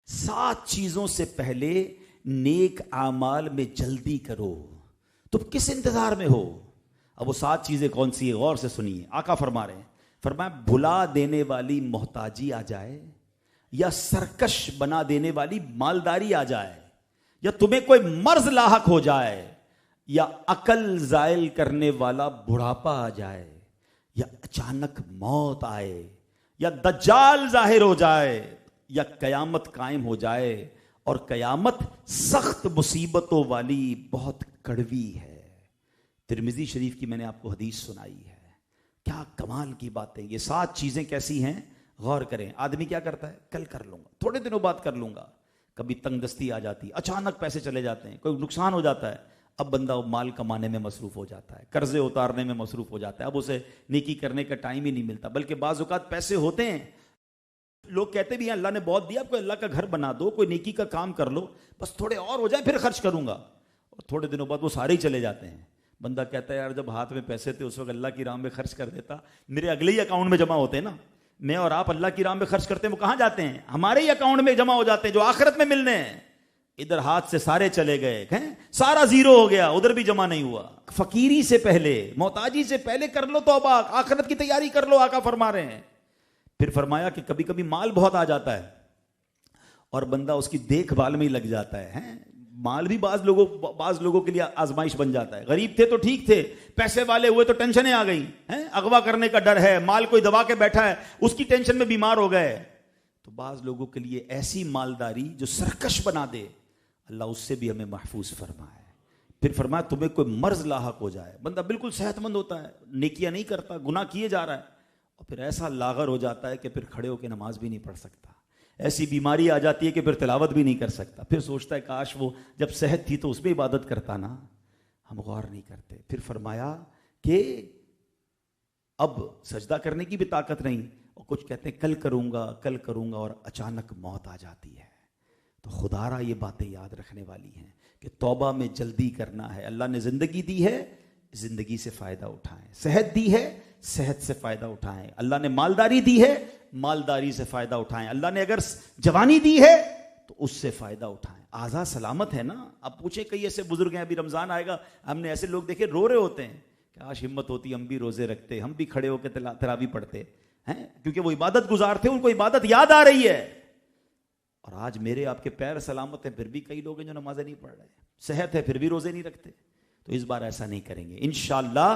7 چیزوں سے پہلے نیک اعمال میں جلدی کرو. تم کس انتظار میں ہو؟ اب وہ 7 چیزیں کون سی ہیں؟ غور سے سنیے. آقا فرما رہے ہیں، فرمایا بھلا دینے والی محتاجی آ جائے، یا سرکش بنا دینے والی مالداری آ جائے، یا تمہیں کوئی مرض لاحق ہو جائے، یا عقل زائل کرنے والا بڑھاپا آ جائے، یا اچانک موت آئے، یا دجال ظاہر ہو جائے، یا قیامت قائم ہو جائے. اور قیامت سخت مصیبتوں والی بہت کڑوی ہے. ترمذی شریف کی میں نے آپ کو حدیث سنائی ہے. کیا کمال کی باتیں. یہ 7 چیزیں کیسی ہیں؟ غور کریں. آدمی کیا کرتا ہے؟ کل کر لوں گا، تھوڑے دنوں بعد کر لوں گا. کبھی تنگ دستی آ جاتی، اچانک پیسے چلے جاتے ہیں، کوئی نقصان ہو جاتا ہے، اب بندہ مال کمانے میں مصروف ہو جاتا ہے، قرضے اتارنے میں مصروف ہو جاتا ہے، اب اسے نیکی کرنے کا ٹائم ہی نہیں ملتا. بلکہ بعض اوقات پیسے ہوتے ہیں، لوگ کہتے بھی ہیں اللہ نے بہت دیا، آپ کو اللہ کا گھر بنا دو، کوئی نیکی کا کام کر لو، بس تھوڑے اور ہو جائیں پھر خرچ کروں گا. اور تھوڑے دنوں بعد وہ سارے ہی چلے جاتے ہیں. بندہ کہتا ہے یار جب ہاتھ میں پیسے تھے اس وقت اللہ کی راہ میں خرچ کر دیتا، میرے اگلے ہی اکاؤنٹ میں جمع ہوتے ہیں نا. میں اور آپ اللہ کی راہ میں خرچ کرتے ہیں، وہ کہاں جاتے ہیں؟ ہمارے ہی اکاؤنٹ میں جمع ہو جاتے ہیں جو آخرت میں ملنے ہیں. ادھر ہاتھ سے سارے چلے گئے، سارا زیرو ہو گیا، ادھر بھی جمع نہیں ہوا. فقیری سے پہلے، محتاجی سے پہلے کر لو توبہ، آخرت کی تیاری کر لو. آقا فرما رہے ہیں. پھر فرمایا کہ کبھی کبھی مال بہت آ جاتا ہے اور بندہ اس کی دیکھ بھال میں ہی لگ جاتا ہے. مال بھی بعض لوگوں کے لیے آزمائش بن جاتا ہے. غریب تھے تو ٹھیک تھے، پیسے والے ہوئے تو ٹینشنیں آ گئی، اغوا کرنے کا ڈر ہے، مال کوئی دبا کے بیٹھا ہے، اس کی ٹینشن میں بیمار ہو گئے. تو بعض لوگوں کے لیے ایسی مالداری جو سرکش بنا دے، اللہ اس سے بھی ہمیں محفوظ فرمائے. پھر فرمایا تمہیں کوئی مرض لاحق ہو جائے، بندہ بالکل صحت مند ہوتا ہے، نیکیاں نہیں کرتا، گناہ کیے جا رہا ہے، اور پھر ایسا لاغر ہو جاتا ہے کہ پھر کھڑے ہو کے نماز بھی نہیں پڑھ سکتا. ایسی بیماری آ جاتی ہے کہ پھر تلاوت بھی نہیں کر سکتا. پھر سوچتا ہے کاش وہ جب صحت تھی تو اس میں عبادت کرتا نا. ہم غور نہیں کرتے. پھر فرمایا کہ اب سجدہ کرنے کی بھی طاقت نہیں، اور کچھ کہتے ہیں کل کروں گا، اور اچانک موت آ جاتی ہے. تو خدا را یہ باتیں یاد رکھنے والی ہیں کہ توبہ میں جلدی کرنا ہے. اللہ نے زندگی دی ہے، زندگی سے فائدہ اٹھائیں. صحت دی ہے، صحت سے فائدہ اٹھائیں. اللہ نے مالداری دی ہے، مالداری سے فائدہ اٹھائیں. اللہ نے اگر جوانی دی ہے تو اس سے فائدہ اٹھائیں. اعضاء سلامت ہے نا. اب پوچھیں کئی ایسے بزرگ ہیں، ابھی رمضان آئے گا، ہم نے ایسے لوگ دیکھے رو رہے ہوتے ہیں کہ آج ہمت ہوتی ہم بھی روزے رکھتے، ہم بھی کھڑے ہو کے تراویح پڑھتے ہیں، کیونکہ وہ عبادت گزار تھے، ان کو عبادت یاد آ رہی ہے. اور آج میرے آپ کے پیر سلامت ہیں پھر بھی کئی لوگ ہیں جو نمازیں نہیں پڑھ رہے، صحت ہے پھر بھی روزے نہیں رکھتے. تو اس بار ایسا نہیں کریں گے انشاءاللہ.